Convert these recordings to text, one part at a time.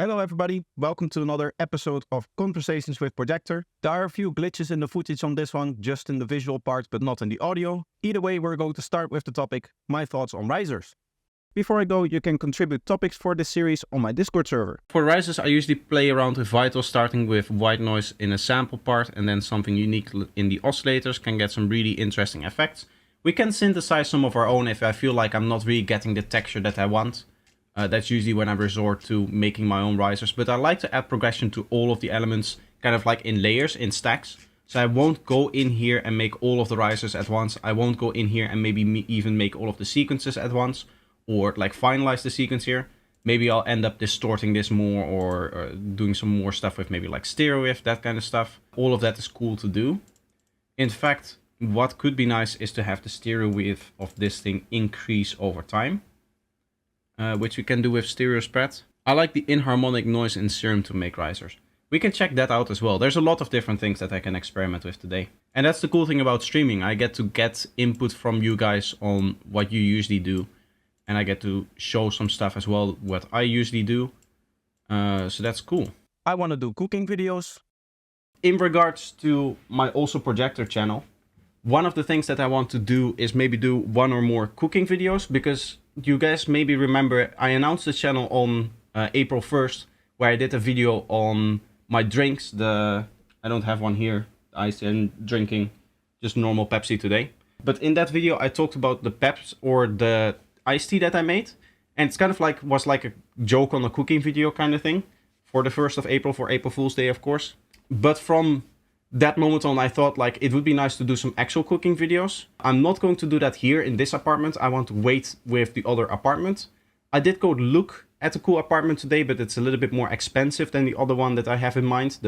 Hello everybody, welcome to another episode of Conversations with Projektor. There are a few glitches in the footage on this one, just in the visual part but not in the audio. Either way, we're going to start with the topic, my thoughts on risers. Before I go, you can contribute topics for this series on my Discord server. For risers, I usually play around with vitals, starting with white noise in a sample part and then something unique in the oscillators can get some really interesting effects. We can synthesize some of our own if I feel like I'm not really getting the texture that I want. That's usually when I resort to making my own risers, but I like to add progression to all of the elements, kind of like in layers, in stacks. So I won't go in here and make all of the risers at once. I won't go in here and maybe even make all of the sequences at once, or like finalize the sequence here. Maybe I'll end up distorting this more, or doing some more stuff with maybe like stereo wave, that kind of stuff. All of that is cool to do. In fact, what could be nice is to have the stereo width of this thing increase over time. Which we can do with stereo spread. I like the inharmonic noise in Serum to make risers. We can check that out as well. There's a lot of different things that I can experiment with today. And that's the cool thing about streaming. I get to get input from you guys on what you usually do. And I get to show some stuff as well, what I usually do. So that's cool. I want to do cooking videos. In regards to my also Projektor channel, one of the things that I want to do is maybe do one or more cooking videos, because you guys maybe remember I announced the channel on April 1st, where I did a video on my drinks. I don't have one here. I'm drinking just normal Pepsi today. But in that video, I talked about the peps or the iced tea that I made. And it's kind of like, was like a joke on a cooking video kind of thing for the 1st of April, for April Fool's Day, of course. But from that moment on, I thought like it would be nice to do some actual cooking videos. I'm not going to do that here in this apartment. I want to wait with the other apartment. I did go look at a cool apartment today, but it's a little bit more expensive than the other one that I have in mind.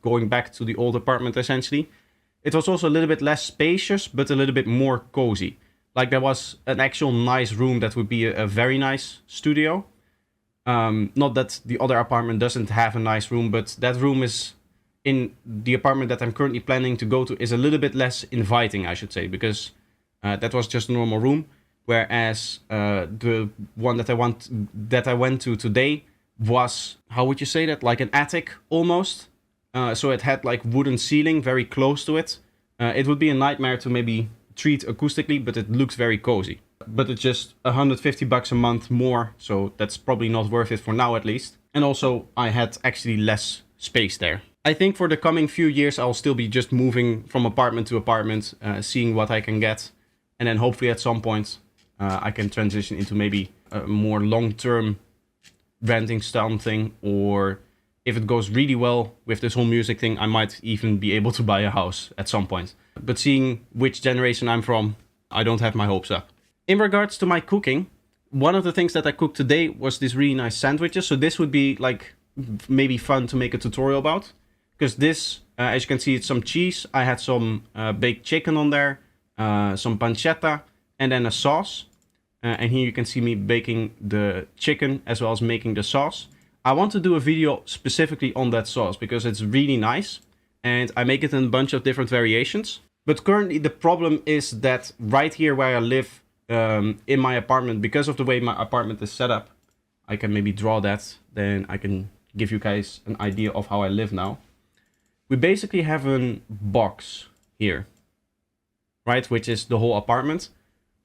Going back to the old apartment, essentially. It was also a little bit less spacious, but a little bit more cozy. Like there was an actual nice room that would be a very nice studio. Not that the other apartment doesn't have a nice room, but that room is, in the apartment that I'm currently planning to go to, is a little bit less inviting, I should say, because that was just a normal room, whereas the one that I went to today was, how would you say that, like an attic almost. So it had like wooden ceiling very close to it. It would be a nightmare to maybe treat acoustically, but it looks very cozy. But it's just $150 a month more, so that's probably not worth it for now at least. And also I had actually less space there. I think for the coming few years, I'll still be just moving from apartment to apartment, seeing what I can get. And then hopefully at some point, I can transition into maybe a more long-term renting something. Or if it goes really well with this whole music thing, I might even be able to buy a house at some point. But seeing which generation I'm from, I don't have my hopes up. In regards to my cooking, one of the things that I cooked today was these really nice sandwiches. So this would be like maybe fun to make a tutorial about. Because this, as you can see, it's some cheese. I had some baked chicken on there, some pancetta, and then a sauce. And here you can see me baking the chicken as well as making the sauce. I want to do a video specifically on that sauce because it's really nice. And I make it in a bunch of different variations. But currently the problem is that right here where I live in my apartment, because of the way my apartment is set up, I can maybe draw that. Then I can give you guys an idea of how I live now. We basically have a box here, right, which is the whole apartment.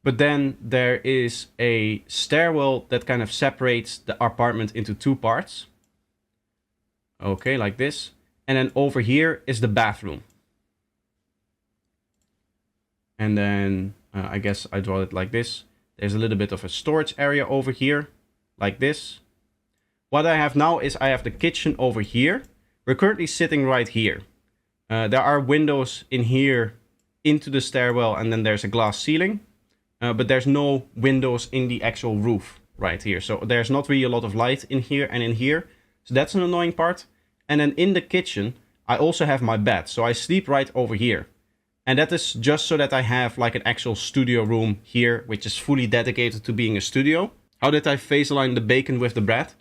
But then there is a stairwell that kind of separates the apartment into two parts. Okay, like this. And then over here is the bathroom. And then I guess I draw it like this. There's a little bit of a storage area over here, like this. What I have now is I have the kitchen over here. We're currently sitting right here. There are windows in here into the stairwell, and then there's a glass ceiling. But there's no windows in the actual roof right here. So there's not really a lot of light in here and in here. So that's an annoying part. And then in the kitchen, I also have my bed. So I sleep right over here. And that is just so that I have like an actual studio room here, which is fully dedicated to being a studio. How did I phase align the bacon with the bread?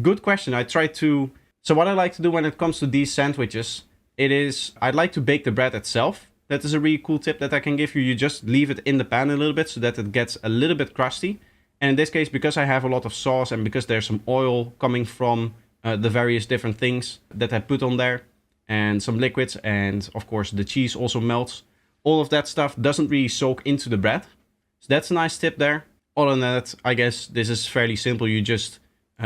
Good question. I tried to... So what I like to do when it comes to these sandwiches, I'd like to bake the bread itself. That is a really cool tip that I can give you. You just leave it in the pan a little bit so that it gets a little bit crusty. And in this case, because I have a lot of sauce and because there's some oil coming from the various different things that I put on there, and some liquids, and of course the cheese also melts, all of that stuff doesn't really soak into the bread. So that's a nice tip there. Other than that, I guess this is fairly simple. You just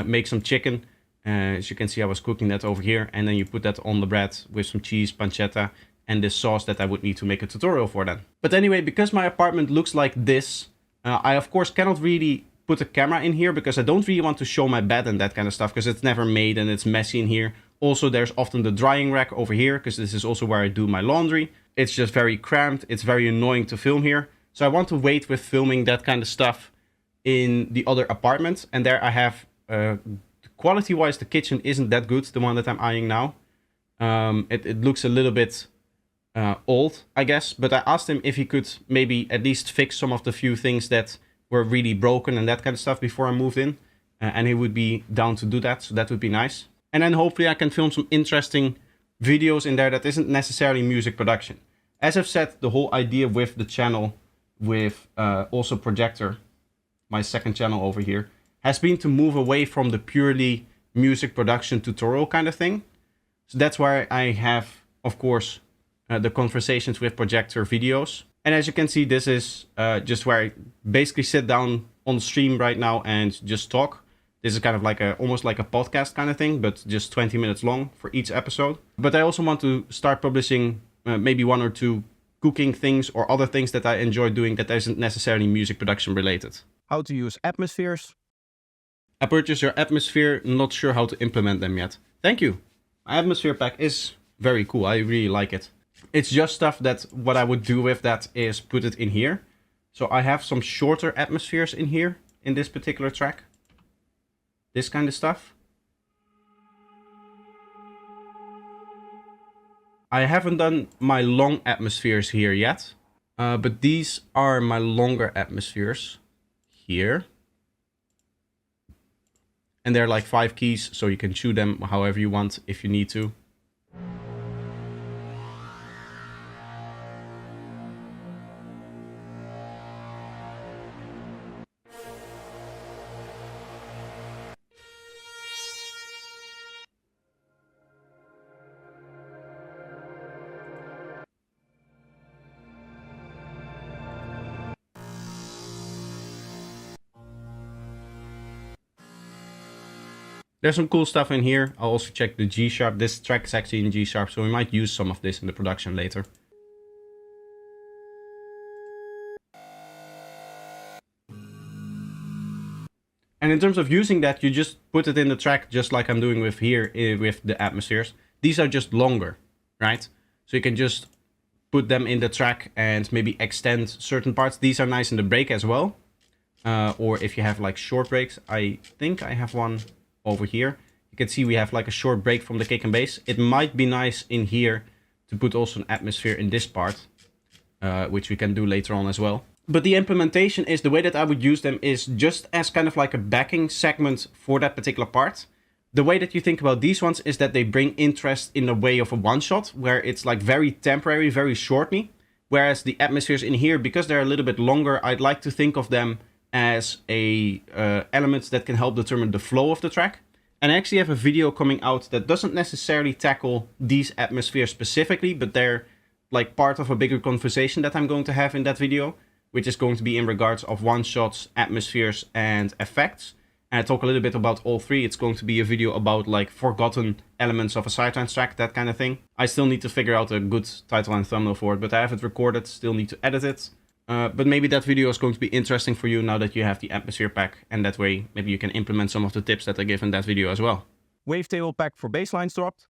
make some chicken. As you can see, I was cooking that over here, and then you put that on the bread with some cheese, pancetta, and this sauce that I would need to make a tutorial for then. But anyway, because my apartment looks like this, I of course cannot really put a camera in here because I don't really want to show my bed and that kind of stuff because it's never made and it's messy in here. Also, there's often the drying rack over here because this is also where I do my laundry. It's just very cramped. It's very annoying to film here. So I want to wait with filming that kind of stuff in the other apartment. And there I have, quality-wise, the kitchen isn't that good, the one that I'm eyeing now. It looks a little bit old, I guess. But I asked him if he could maybe at least fix some of the few things that were really broken and that kind of stuff before I moved in. And he would be down to do that. So that would be nice. And then hopefully I can film some interesting videos in there that isn't necessarily music production. As I've said, the whole idea with the channel, with also Projektor, my second channel over here, has been to move away from the purely music production tutorial kind of thing. So that's why I have, of course, the conversations with Projektor videos. And as you can see, this is just where I basically sit down on stream right now and just talk. This is kind of like almost like a podcast kind of thing, but just 20 minutes long for each episode. But I also want to start publishing maybe 1 or 2 cooking things or other things that I enjoy doing that isn't necessarily music production related. How to use atmospheres. I purchased your atmosphere, not sure how to implement them yet. Thank you. My atmosphere pack is very cool. I really like it. It's just stuff that what I would do with that is put it in here. So I have some shorter atmospheres in here in this particular track. This kind of stuff. I haven't done my long atmospheres here yet. But these are my longer atmospheres here. And they're like 5 keys, so you can chew them however you want if you need to. There's some cool stuff in here. I'll also check the G sharp. This track is actually in G sharp, so we might use some of this in the production later. And in terms of using that, you just put it in the track just like I'm doing with here with the atmospheres. These are just longer, right? So you can just put them in the track and maybe extend certain parts. These are nice in the break as well. Or if you have like short breaks, I think I have one over here. You can see we have like a short break from the kick and bass. It might be nice in here to put also an atmosphere in this part, which we can do later on as well. But the implementation is, the way that I would use them is just as kind of like a backing segment for that particular part. The way that you think about these ones is that they bring interest in the way of a one shot, where it's like very temporary, very shortly. Whereas the atmospheres in here, because they're a little bit longer, I'd like to think of them as a elements that can help determine the flow of the track. And I actually have a video coming out that doesn't necessarily tackle these atmospheres specifically, but they're like part of a bigger conversation that I'm going to have in that video, which is going to be in regards of one-shots, atmospheres, and effects. And I talk a little bit about all 3. It's going to be a video about like forgotten elements of a psytrance track, that kind of thing. I still need to figure out a good title and thumbnail for it, but I have it recorded, still need to edit it. But maybe that video is going to be interesting for you now that you have the atmosphere pack, and that way maybe you can implement some of the tips that I give in that video as well. Wavetable pack for basslines dropped.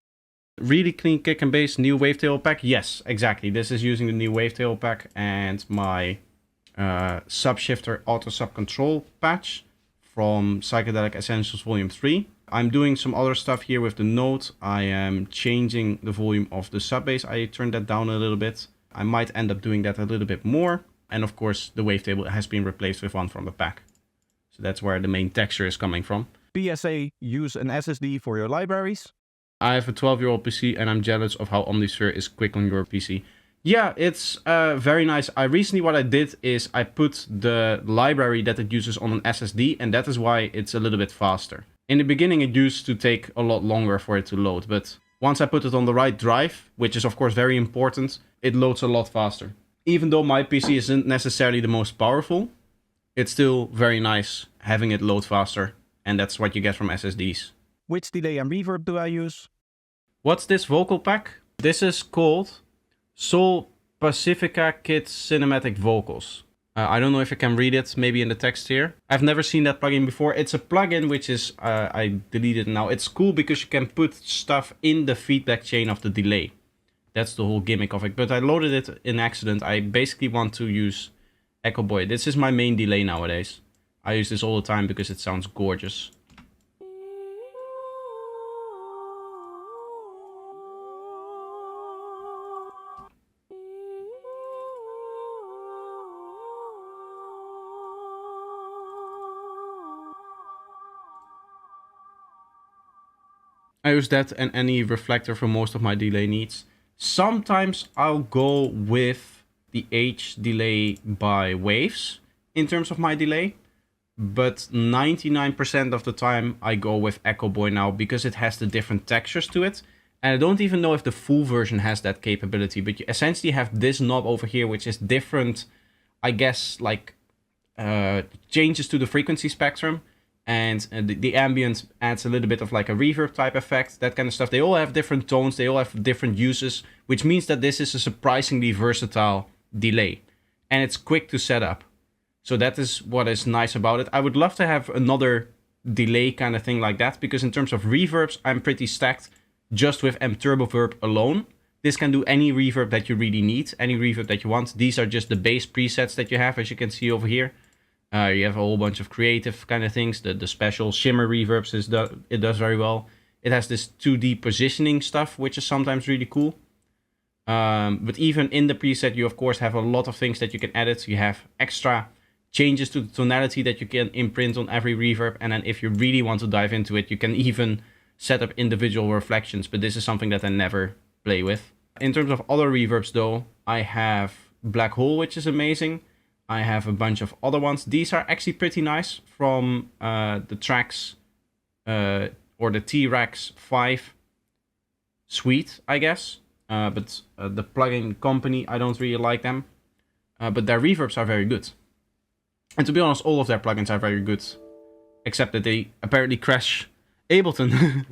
Really clean kick and bass, new Wavetable pack. Yes, exactly. This is using the new Wavetable pack and my subshifter auto sub control patch from Psychedelic Essentials Volume 3. I'm doing some other stuff here with the note. I am changing the volume of the sub bass. I turned that down a little bit. I might end up doing that a little bit more. And of course, the Wavetable has been replaced with one from the pack. So that's where the main texture is coming from. PSA, use an SSD for your libraries. I have a 12-year-old PC and I'm jealous of how Omnisphere is quick on your PC. Yeah, it's very nice. What I did is I put the library that it uses on an SSD, and that is why it's a little bit faster. In the beginning, it used to take a lot longer for it to load, but once I put it on the right drive, which is of course very important, it loads a lot faster. Even though my PC isn't necessarily the most powerful, it's still very nice having it load faster, and that's what you get from SSDs. Which delay and reverb do I use? What's this vocal pack? This is called Sol Pacifica Kit Cinematic Vocals. I don't know if I can read it, maybe in the text here. I've never seen that plugin before. It's a plugin which is, I deleted it now. It's cool because you can put stuff in the feedback chain of the delay. That's the whole gimmick of it. But I loaded it in accident. I basically want to use Echo Boy. This is my main delay nowadays. I use this all the time because it sounds gorgeous. I use that and any reflector for most of my delay needs. Sometimes I'll go with the H delay by waves in terms of my delay. But 99% of the time I go with Echo Boy now because it has the different textures to it. And I don't even know if the full version has that capability. But you essentially have this knob over here which is different, I guess, like changes to the frequency spectrum. And the ambient adds a little bit of like a reverb type effect, that kind of stuff. They all have different tones, they all have different uses, which means that this is a surprisingly versatile delay. And it's quick to set up. So that is what is nice about it. I would love to have another delay kind of thing like that, because in terms of reverbs, I'm pretty stacked just with mTurboverb alone. This can do any reverb that you really need, any reverb that you want. These are just the base presets that you have, as you can see over here. You have a whole bunch of creative kind of things. The special shimmer reverbs, it does very well. It has this 2D positioning stuff, which is sometimes really cool. But even in the preset, you of course have a lot of things that you can edit. You have extra changes to the tonality that you can imprint on every reverb. And then if you really want to dive into it, you can even set up individual reflections. But this is something that I never play with. In terms of other reverbs though, I have Black Hole, which is amazing. I have a bunch of other ones. These are actually pretty nice from the tracks or the T-Rex 5 suite, I guess. But the plugin company, I don't really like them. But their reverbs are very good. And to be honest, all of their plugins are very good. Except that they apparently crash Ableton.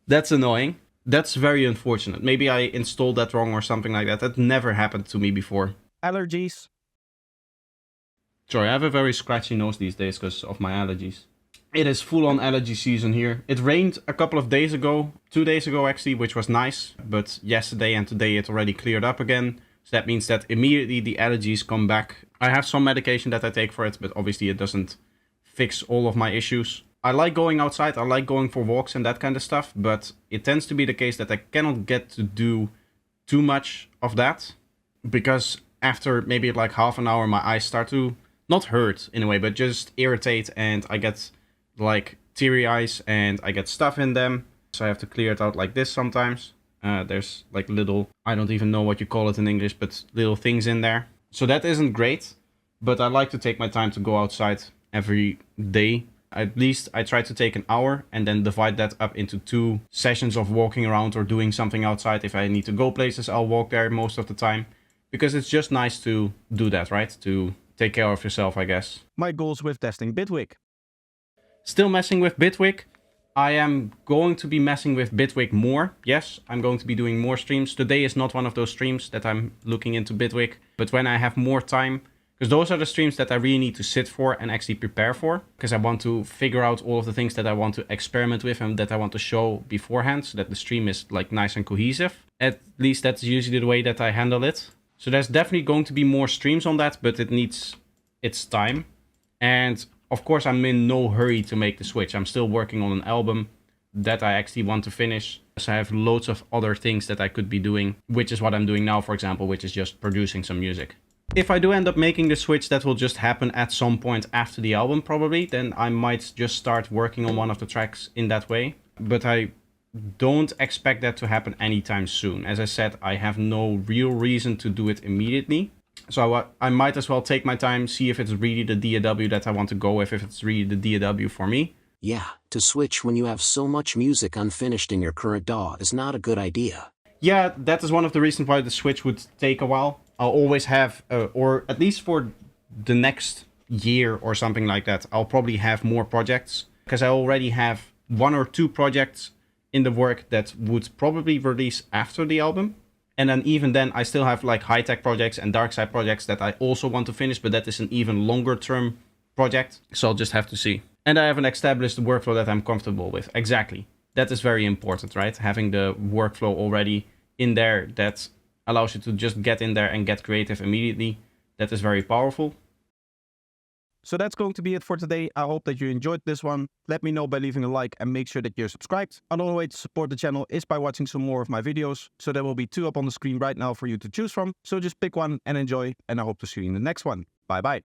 That's annoying. That's very unfortunate. Maybe I installed that wrong or something like that. That never happened to me before. Allergies. Sorry, I have a very scratchy nose these days because of my allergies. It is full on allergy season here. It rained a couple of days ago, 2 days ago actually, which was nice. But yesterday and today it already cleared up again. So that means that immediately the allergies come back. I have some medication that I take for it, but obviously it doesn't fix all of my issues. I like going outside, I like going for walks and that kind of stuff, but it tends to be the case that I cannot get to do too much of that, because after maybe like half an hour my eyes start to not hurt in a way, but just irritate, and I get like teary eyes and I get stuff in them, so I have to clear it out like this sometimes. There's like little, I don't even know what you call it in English, but little things in there. So that isn't great, but I like to take my time to go outside every day. At least I try to take an hour and then divide that up into 2 sessions of walking around or doing something outside. If I need to go places, I'll walk there most of the time. Because it's just nice to do that, right? To take care of yourself, I guess. My goals with testing Bitwig. Still messing with Bitwig. I am going to be messing with Bitwig more. Yes, I'm going to be doing more streams. Today is not one of those streams that I'm looking into Bitwig. But when I have more time, because those are the streams that I really need to sit for and actually prepare for. Because I want to figure out all of the things that I want to experiment with and that I want to show beforehand, so that the stream is like nice and cohesive. At least that's usually the way that I handle it. So there's definitely going to be more streams on that, but it needs its time. And of course I'm in no hurry to make the switch. I'm still working on an album that I actually want to finish. So I have loads of other things that I could be doing, which is what I'm doing now, for example, which is just producing some music. If I do end up making the switch, that will just happen at some point after the album probably. Then I might just start working on one of the tracks in that way. But I don't expect that to happen anytime soon. As I said, I have no real reason to do it immediately. So I might as well take my time, see if it's really the DAW that I want to go with, if it's really the DAW for me. Yeah, to switch when you have so much music unfinished in your current DAW is not a good idea. Yeah, that is one of the reasons why the switch would take a while. I'll always have, or at least for the next year or something like that, I'll probably have more projects. Because I already have 1 or 2 projects in the work that would probably release after the album. And then even then, I still have like high-tech projects and dark side projects that I also want to finish, but that is an even longer term project. So I'll just have to see. And I haven't established the workflow that I'm comfortable with. Exactly. That is very important, right? Having the workflow already in there that allows you to just get in there and get creative immediately. That is very powerful. So that's going to be it for today. I hope that you enjoyed this one. Let me know by leaving a like and make sure that you're subscribed. Another way to support the channel is by watching some more of my videos. So there will be 2 up on the screen right now for you to choose from. So just pick one and enjoy, and I hope to see you in the next one. Bye bye.